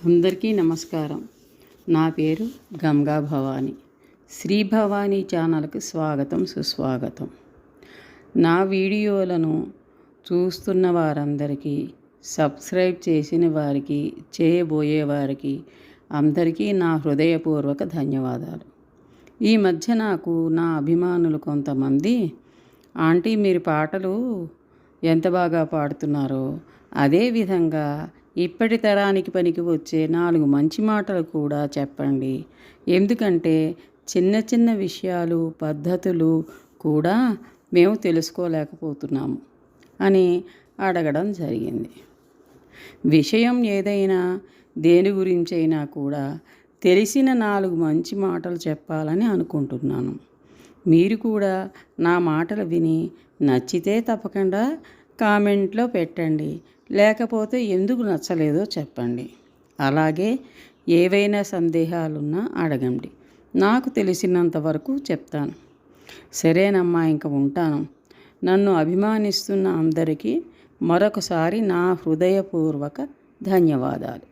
అందరికీ నమస్కారం. నా పేరు గంగా భవాని. శ్రీ భవానీ ఛానల్కి స్వాగతం, సుస్వాగతం. నా వీడియోలను చూస్తున్న వారందరికీ, సబ్స్క్రైబ్ చేసిన వారికి, చేయబోయే వారికి అందరికీ నా హృదయపూర్వక ధన్యవాదాలు. ఈ మధ్య నాకు నా అభిమానులు కొంతమంది, ఆంటీ మీరు పాటలు ఎంత బాగా పాడుతున్నారో అదేవిధంగా ఇప్పటి తరానికి పనికి వచ్చే 4 మంచి మాటలు కూడా చెప్పండి, ఎందుకంటే చిన్న చిన్న విషయాలు, పద్ధతులు కూడా మేము తెలుసుకోలేకపోతున్నాము అని అడగడం జరిగింది. విషయం ఏదైనా, దేని గురించైనా కూడా తెలిసిన 4 మంచి మాటలు చెప్పాలని అనుకుంటున్నాను. మీరు కూడా నా మాటలు విని నచ్చితే తప్పకుండా కామెంట్లో పెట్టండి, లేకపోతే ఎందుకు నచ్చలేదో చెప్పండి. అలాగే ఏవైనా సందేహాలున్నా అడగండి, నాకు తెలిసినంత వరకు చెప్తాను. సరేనమ్మా, ఇంక ఉంటాను. నన్ను అభిమానిస్తున్న అందరికీ మరొకసారి నా హృదయపూర్వక ధన్యవాదాలు.